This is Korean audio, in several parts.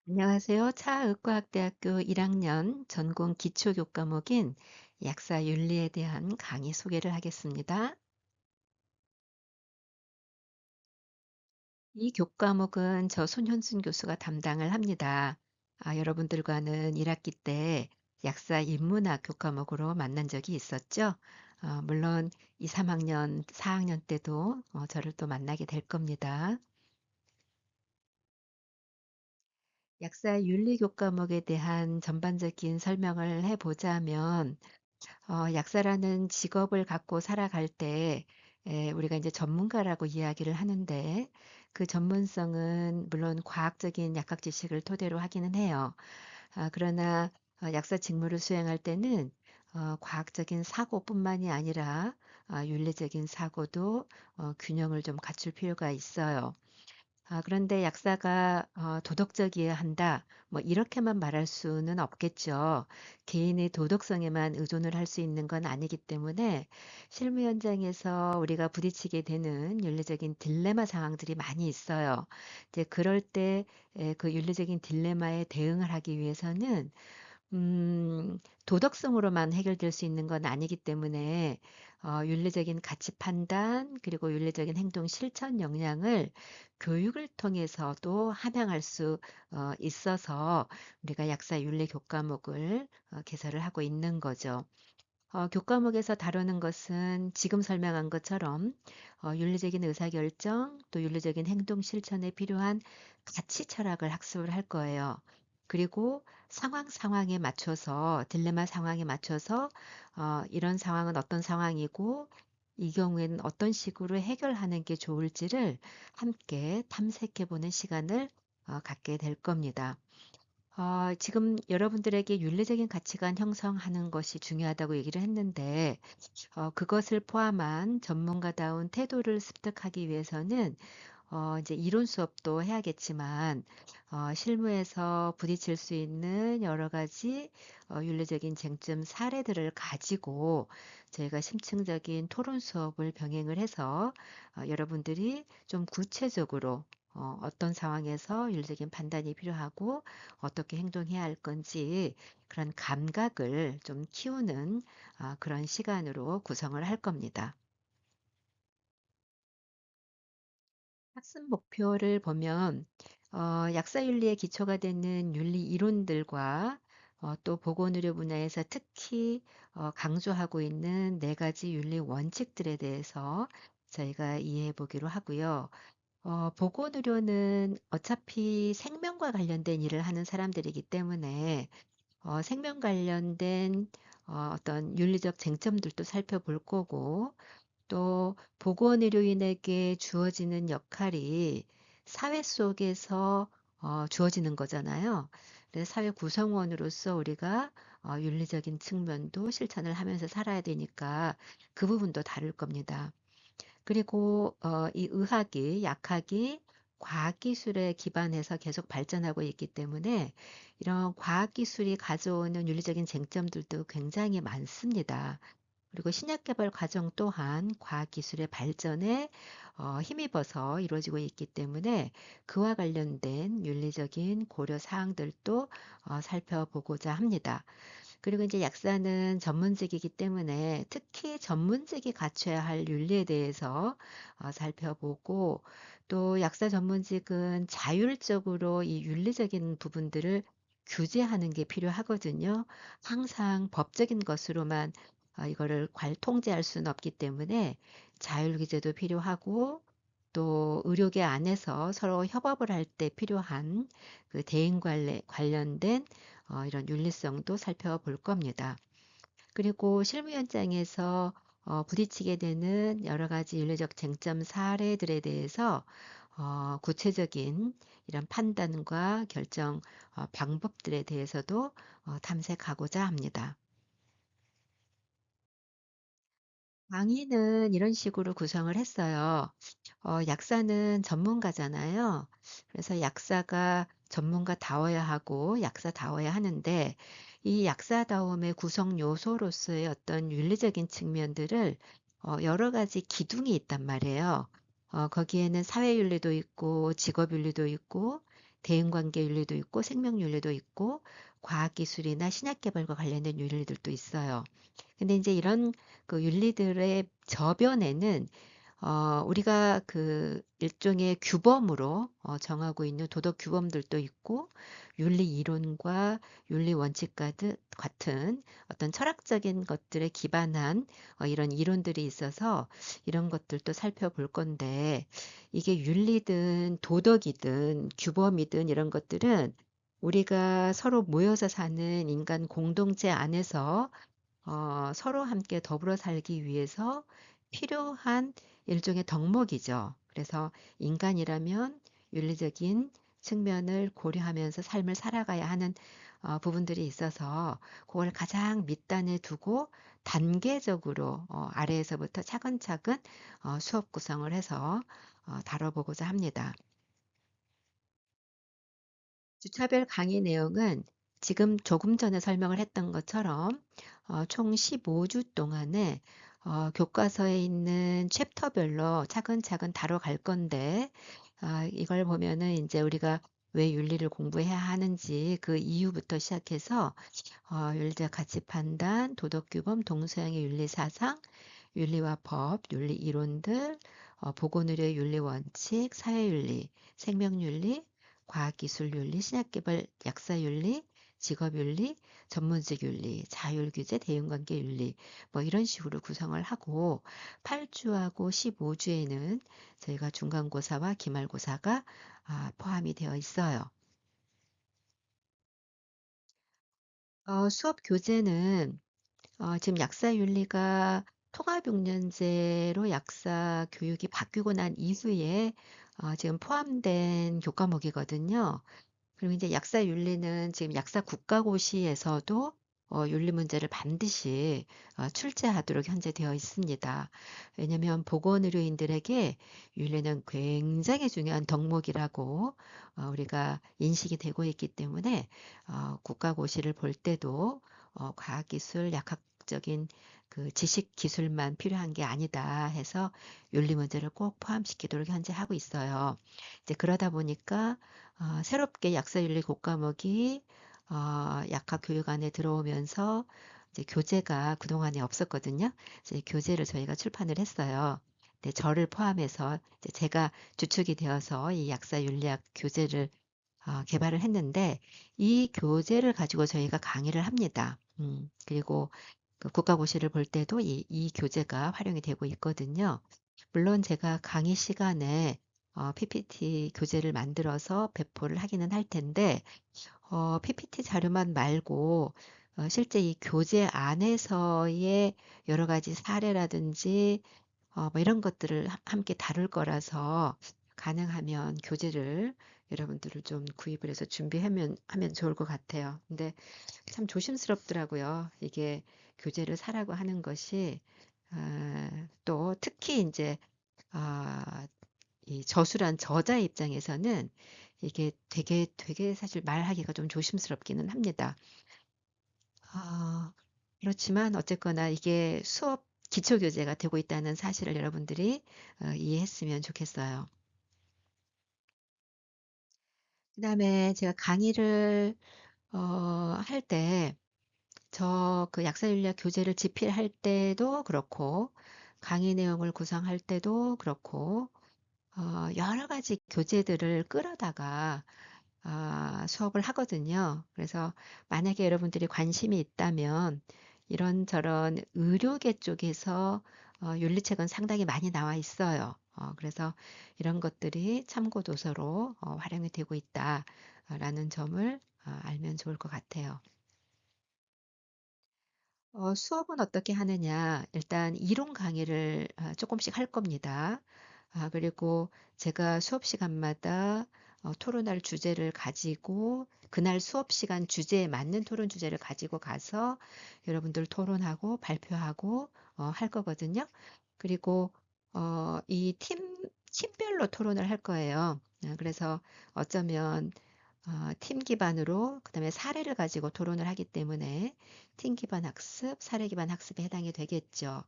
안녕하세요. 차의과학대학교 1학년 전공 기초교과목인 약사 윤리에 대한 강의 소개를 하겠습니다. 이 교과목은 저 손현순 교수가 담당을 합니다. 여러분들과는 1학기 때 약사 인문학 교과목으로 만난 적이 있었죠. 물론 2, 3학년, 4학년 때도 저를 또 만나게 될 겁니다. 약사 윤리 교과목에 대한 전반적인 설명을 해보자면 약사라는 직업을 갖고 살아갈 때 우리가 이제 전문가라고 이야기를 하는데 그 전문성은 물론 과학적인 약학 지식을 토대로 하기는 해요. 그러나 약사 직무를 수행할 때는 과학적인 사고뿐만이 아니라 윤리적인 사고도 균형을 좀 갖출 필요가 있어요. 그런데 약사가 '도덕적이어야 한다.' 뭐 이렇게만 말할 수는 없겠죠. 개인의 도덕성에만 의존을 할 수 있는 건 아니기 때문에 실무 현장에서 우리가 부딪히게 되는 윤리적인 딜레마 상황들이 많이 있어요. 이제 그럴 때 그 윤리적인 딜레마에 대응을 하기 위해서는 도덕성으로만 해결될 수 있는 건 아니기 때문에 윤리적인 가치 판단 그리고 윤리적인 행동 실천 역량을 교육을 통해서도 함양할 수 있어서 우리가 약사 윤리 교과목을 개설을 하고 있는 거죠. 교과목에서 다루는 것은 지금 설명한 것처럼 윤리적인 의사결정 또 윤리적인 행동 실천에 필요한 가치 철학을 학습을 할 거예요. 그리고 상황에 맞춰서 딜레마 상황에 맞춰서 이런 상황은 어떤 상황이고 이 경우에는 어떤 식으로 해결하는 게 좋을지를 함께 탐색해 보는 시간을 갖게 될 겁니다. 지금 여러분들에게 윤리적인 가치관 형성하는 것이 중요하다고 얘기를 했는데 그것을 포함한 전문가다운 태도를 습득하기 위해서는 이제 이론 수업도 해야겠지만 실무에서 부딪힐 수 있는 여러 가지 윤리적인 쟁점 사례들을 가지고 저희가 심층적인 토론 수업을 병행을 해서 여러분들이 좀 구체적으로 어떤 상황에서 윤리적인 판단이 필요하고 어떻게 행동해야 할 건지 그런 감각을 좀 키우는 그런 시간으로 구성을 할 겁니다. 학습 목표를 보면 약사윤리의 기초가 되는 윤리 이론들과 또 보건의료 분야에서 특히 강조하고 있는 네 가지 윤리 원칙들에 대해서 저희가 이해해 보기로 하고요. 보건의료는 어차피 생명과 관련된 일을 하는 사람들이기 때문에 생명 관련된 어떤 윤리적 쟁점들도 살펴볼 거고 또 보건의료인에게 주어지는 역할이 사회 속에서 주어지는 거잖아요. 그래서 사회 구성원으로서 우리가 윤리적인 측면도 실천을 하면서 살아야 되니까 그 부분도 다룰 겁니다. 그리고 이 의학이 약학이 과학기술에 기반해서 계속 발전하고 있기 때문에 이런 과학기술이 가져오는 윤리적인 쟁점들도 굉장히 많습니다. 그리고 신약 개발 과정 또한 과학기술의 발전에 힘입어서 이루어지고 있기 때문에 그와 관련된 윤리적인 고려 사항들도 살펴보고자 합니다. 그리고 이제 약사는 전문직이기 때문에 특히 전문직이 갖춰야 할 윤리에 대해서 살펴보고 또 약사 전문직은 자율적으로 이 윤리적인 부분들을 규제하는 게 필요하거든요. 항상 법적인 것으로만 이거를 통제할 수는 없기 때문에 자율 규제도 필요하고 또 의료계 안에서 서로 협업을 할 때 필요한 그 대인 관련된 이런 윤리성도 살펴볼 겁니다. 그리고 실무 현장에서 부딪히게 되는 여러 가지 윤리적 쟁점 사례들에 대해서 구체적인 이런 판단과 결정 방법들에 대해서도 탐색하고자 합니다. 강의는 이런 식으로 구성을 했어요. 약사는 전문가잖아요. 그래서 약사가 전문가다워야 하고 약사다워야 하는데 이 약사다움의 구성 요소로서의 어떤 윤리적인 측면들을 여러 가지 기둥이 있단 말이에요. 거기에는 사회윤리도 있고 직업윤리도 있고 대인관계윤리도 있고 생명윤리도 있고 과학기술이나 신약개발과 관련된 윤리들도 있어요. 근데 이제 이런 그 윤리들의 저변에는 우리가 그 일종의 규범으로 정하고 있는 도덕 규범들도 있고 윤리 이론과 윤리 원칙과 같은 어떤 철학적인 것들에 기반한 이런 이론들이 있어서 이런 것들도 살펴볼 건데 이게 윤리든 도덕이든 규범이든 이런 것들은 우리가 서로 모여서 사는 인간 공동체 안에서 서로 함께 더불어 살기 위해서 필요한 일종의 덕목이죠. 그래서 인간이라면 윤리적인 측면을 고려하면서 삶을 살아가야 하는 부분들이 있어서 그걸 가장 밑단에 두고 단계적으로 아래에서부터 차근차근 수업 구성을 해서 다뤄보고자 합니다. 주차별 강의 내용은 지금 조금 전에 설명을 했던 것처럼 총 15주 동안에 교과서에 있는 챕터별로 차근차근 다뤄갈 건데 이걸 보면은 이제 우리가 왜 윤리를 공부해야 하는지 그 이유부터 시작해서 윤리적 가치 판단, 도덕 규범, 동서양의 윤리 사상, 윤리와 법, 윤리 이론들, 보건의료의 윤리 원칙, 사회윤리, 생명윤리, 과학기술윤리, 신약개발 약사윤리, 직업윤리, 전문직윤리, 자율규제, 대인관계윤리 뭐 이런 식으로 구성을 하고 8주하고 15주에는 저희가 중간고사와 기말고사가 포함이 되어 있어요. 수업 교재는 지금 약사윤리가 통합육년제로 약사 교육이 바뀌고 난 이후에 지금 포함된 교과목이거든요. 그리고 이제 약사 윤리는 지금 약사 국가고시에서도 윤리 문제를 반드시 출제하도록 현재 되어 있습니다. 왜냐하면 보건의료인들에게 윤리는 굉장히 중요한 덕목이라고 우리가 인식이 되고 있기 때문에 국가고시를 볼 때도 과학기술, 약학적인 그 지식 기술만 필요한 게 아니다 해서 윤리 문제를 꼭 포함시키도록 현재 하고 있어요. 이제 그러다 보니까 새롭게 약사윤리 교과목이 약학교육안에 들어오면서 이제 교재가 그동안에 없었거든요. 이제 교재를 저희가 출판을 했어요. 네, 저를 포함해서 이제 제가 주축이 되어서 이 약사윤리학 교재를 개발을 했는데 이 교재를 가지고 저희가 강의를 합니다. 그리고 그 국가고시를 볼 때도 이 교재가 활용이 되고 있거든요. 물론 제가 강의 시간에 PPT 교재를 만들어서 배포를 하기는 할 텐데 PPT 자료만 말고 실제 이 교재 안에서의 여러 가지 사례라든지 뭐 이런 것들을 함께 다룰 거라서 가능하면 교재를 여러분들을 좀 구입을 해서 준비하면 좋을 것 같아요. 근데 참 조심스럽더라고요. 이게 교재를 사라고 하는 것이 또 특히 이제 아, 이 저술한 저자 입장에서는 이게 되게 사실 말하기가 좀 조심스럽기는 합니다. 아, 그렇지만 어쨌거나 이게 수업 기초 교재가 되고 있다는 사실을 여러분들이 이해했으면 좋겠어요. 그다음에 제가 강의를 할 때 저 그 약사윤리학 교재를 집필할 때도 그렇고 강의 내용을 구상할 때도 그렇고 여러 가지 교재들을 끌어다가 수업을 하거든요. 그래서 만약에 여러분들이 관심이 있다면 이런저런 의료계 쪽에서 윤리책은 상당히 많이 나와 있어요. 그래서 이런 것들이 참고 도서로 활용이 되고 있다라는 점을 알면 좋을 것 같아요. 수업은 어떻게 하느냐. 일단 이론 강의를 조금씩 할 겁니다. 그리고 제가 수업 시간마다 토론할 주제를 가지고 그날 수업 시간 주제에 맞는 토론 주제를 가지고 가서 여러분들 토론하고 발표하고 할 거거든요. 그리고 이 팀별로 토론을 할 거예요. 그래서 어쩌면 팀 기반으로 그다음에 사례를 가지고 토론을 하기 때문에 팀 기반 학습, 사례 기반 학습에 해당이 되겠죠.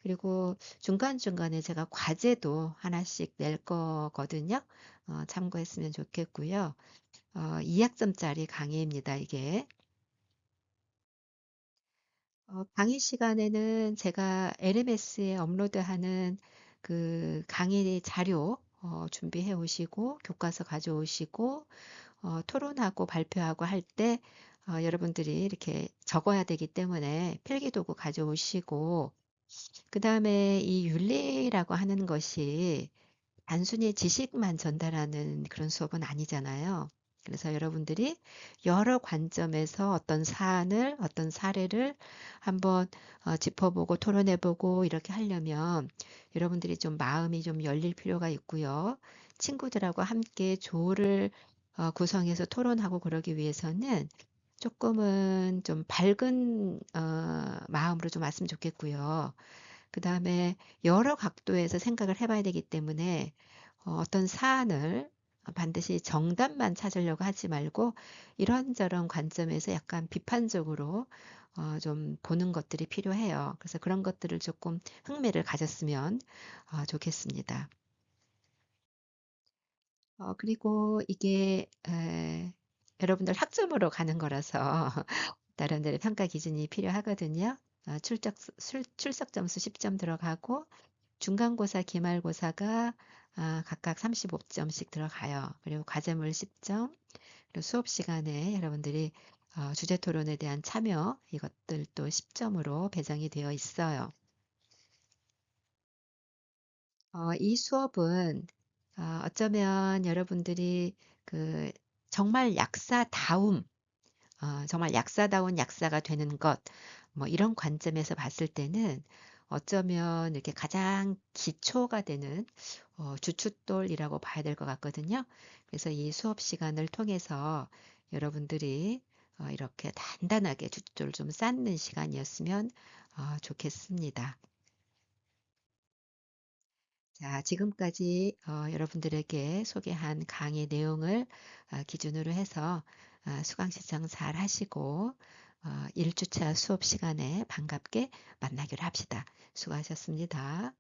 그리고 중간중간에 제가 과제도 하나씩 낼 거거든요. 참고했으면 좋겠고요. 2학점짜리 강의입니다, 이게. 강의 시간에는 제가 LMS에 업로드하는 그 강의 자료 준비해 오시고 교과서 가져오시고 토론하고 발표하고 할 때 여러분들이 이렇게 적어야 되기 때문에 필기도구 가져오시고 그다음에 이 윤리라고 하는 것이 단순히 지식만 전달하는 그런 수업은 아니잖아요. 그래서 여러분들이 여러 관점에서 어떤 사안을, 어떤 사례를 한번 짚어보고 토론해보고 이렇게 하려면 여러분들이 좀 마음이 좀 열릴 필요가 있고요. 친구들하고 함께 조를 구성해서 토론하고 그러기 위해서는 조금은 좀 밝은 마음으로 좀 왔으면 좋겠고요. 그 다음에 여러 각도에서 생각을 해봐야 되기 때문에 어떤 사안을 반드시 정답만 찾으려고 하지 말고 이런저런 관점에서 약간 비판적으로 좀 보는 것들이 필요해요. 그래서 그런 것들을 조금 흥미를 가졌으면 좋겠습니다. 그리고 이게 여러분들 학점으로 가는 거라서 나름대로 평가 기준이 필요하거든요. 출석 점수 10점 들어가고 중간고사, 기말고사가 각각 35점씩 들어가요. 그리고 과제물 10점, 그리고 수업 시간에 여러분들이 주제 토론에 대한 참여 이것들도 10점으로 배정이 되어 있어요. 이 수업은 어쩌면 여러분들이 그 정말 약사다움 정말 약사다운 약사가 되는 것, 뭐 이런 관점에서 봤을 때는 어쩌면 이렇게 가장 기초가 되는 주춧돌이라고 봐야 될 것 같거든요. 그래서 이 수업 시간을 통해서 여러분들이 이렇게 단단하게 주춧돌을 좀 쌓는 시간이었으면 좋겠습니다. 자, 지금까지 여러분들에게 소개한 강의 내용을 기준으로 해서 수강 신청 잘 하시고 1주차 수업 시간에 반갑게 만나기로 합시다. 수고하셨습니다.